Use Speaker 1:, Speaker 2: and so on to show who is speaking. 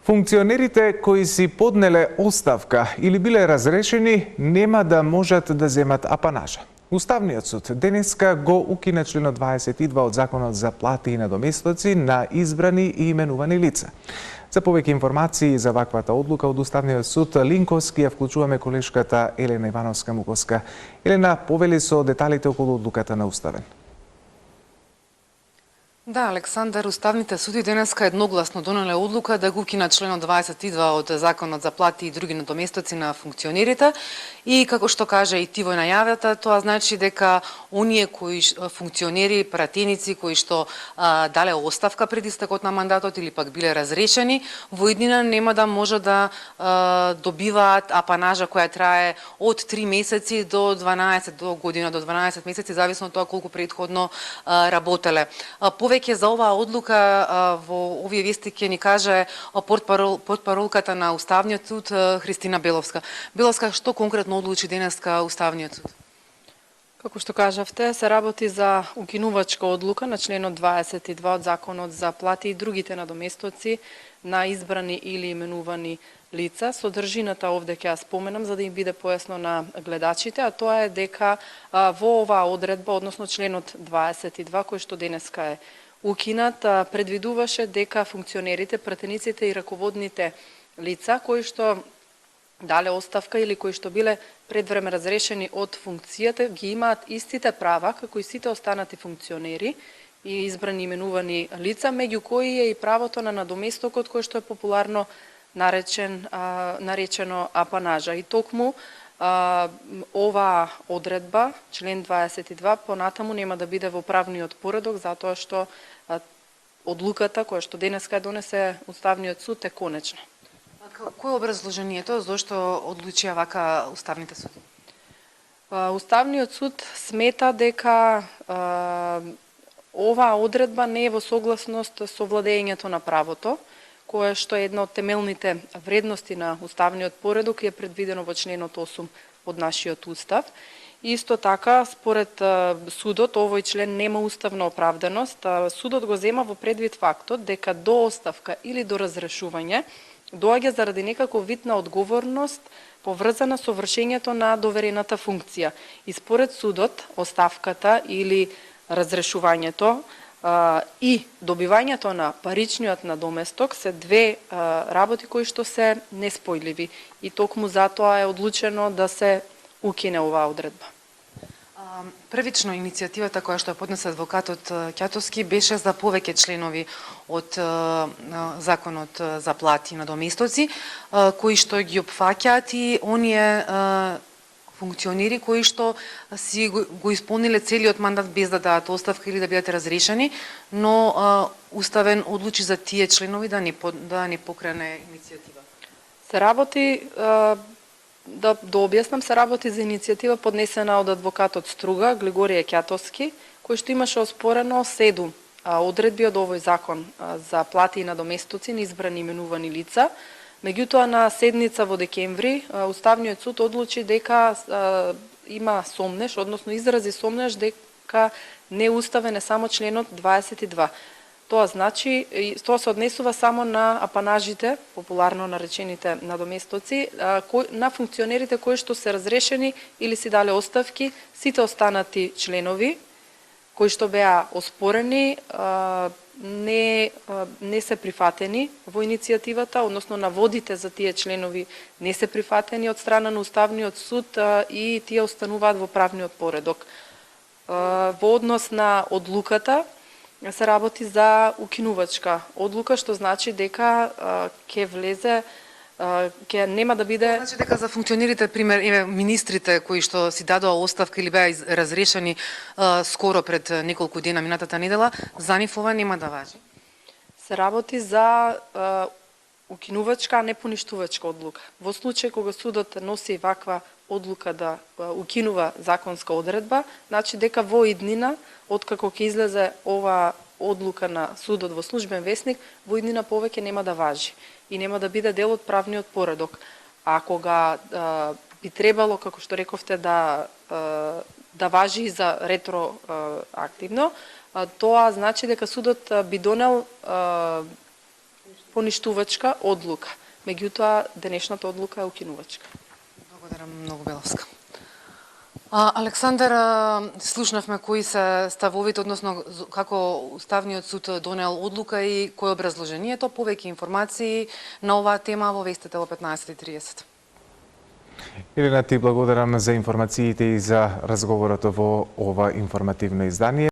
Speaker 1: Функционерите кои си поднеле оставка или биле разрешени нема да можат да земат апанажа. Уставниот суд денеска го укина членот 22 од Законот за плати и надоместоци на избрани и именувани лица. За повеќе информации за ваквата одлука од Уставниот суд Линковски ја вклучуваме колешката Елена Ивановска-Муковска. Елена, повели со деталите околу одлуката на Уставен.
Speaker 2: Да, Александар, уставните суди денеска едногласно донеле одлука да го укинат членот 22 од Законот за плати и други надоместоци на функционерите и како што кажа и ти во најавата, тоа значи дека оние кои функционери, пратеници кои што дале оставка пред истекот на мандатот или пак биле разрешени, во иднина нема да може да добиваат апанажа која трае од 3 месеци до 12 до година до 12 месеци зависно од тоа колку претходно работеле. Повеќе за оваа одлука во овие вести ќе ни каже портпаролката на Уставниот суд Христина Беловска. Беловска, што конкретно одлучи денеска Уставниот суд?
Speaker 3: Како што кажавте, се работи за укинувачка одлука на членот 22 од Законот за плати и другите надоместоци на избрани или именувани лица. Содржината овде ќе ја споменам за да им биде појасно на гледачите, а тоа е дека во оваа одредба, односно членот 22 кој што денеска е укинат, предвидуваше дека функционерите, пратениците и раководните лица кои што дале оставка или кои што биле предвреме разрешени од функцијата ги имаат истите права како и сите останати функционери и избрани именувани лица, меѓу кои е и правото на надоместокот кој што е популарно наречено апанажа. И токму оваа одредба, член 22, понатаму нема да биде во правниот поредок, затоа што одлуката која што денеска донесе Уставниот суд е конечна.
Speaker 2: Кој е образложението зошто одлучија вака Уставните суди?
Speaker 3: Уставниот суд смета дека оваа одредба не е во согласност со владењето на правото, кое што е една од темелните вредности на уставниот поредок и е предвидено во членот 8 од нашиот устав. Исто така, според судот, овој член нема уставна оправданост. Судот го зема во предвид фактот дека до оставка или до разрешување доаѓа заради некаков вид на одговорност поврзана со вршењето на доверената функција. И според судот, оставката или разрешувањето и добивањето на паричниот надоместок се две работи кои што се неспојливи и токму затоа е одлучено да се укине оваа одредба.
Speaker 2: Првично иницијативата која што ја поднесе адвокатот Ќатовски беше за повеќе членови од Законот за плати и надоместоци кои што ги опфаќаат и оние функционери кои што си го исполниле целиот мандат без да дадат оставка или да бидат разрешени, но Уставен одлучи за тие членови да не покрене иницијатива.
Speaker 3: Се работи, да објаснам, се работи за иницијатива поднесена од адвокатот Струга, Глигорije Ќатовски, кој што имаше оспорено 7 одредби од овој закон за плати и надоместоци на избрани именувани лица. Меѓутоа, на седница во декември, Уставниот суд одлучи дека има сомнеш, односно изрази сомнеш дека неуставен е само членот 22. Тоа значи, тоа се однесува само на апанажите, популарно наречените надоместоци, на функционерите кои што се разрешени или си дале оставки, сите останати членови кои што беа оспорени не се прифатени во иницијативата, односно наводите за тие членови не се прифатени од страна на Уставниот суд и тие остануваат во правниот поредок. Во однос на одлуката се работи за укинувачка одлука, што значи дека ќе влезе ќе нема да биде...
Speaker 2: Значи дека за функционерите, пример, министрите кои што си дадоа оставка или беа разрешени скоро пред неколку дена минатата недела, за нив ова нема да важи?
Speaker 3: Се работи за укинувачка, а не поништувачка одлука. Во случај кога судот носи ваква одлука да укинува законска одредба, значи дека во иднина, откако ќе излезе ова одлука на судот во службен весник, во иднина повеќе нема да важи и нема да биде дел од правниот поредок. А кога би требало, како што рековте, да важи за ретроактивно, тоа значи дека судот би донел поништувачка одлука. Меѓутоа, денешната одлука е укинувачка.
Speaker 2: Благодарам многу, Беловска. Александар, слушнавме кои се ставовите, односно како Уставниот суд донел одлука и кој е образложението. Повеќе информации на оваа тема во вестите во 15:30.
Speaker 1: Елена, ти благодарам за информациите и за разговорот во ова информативно издание.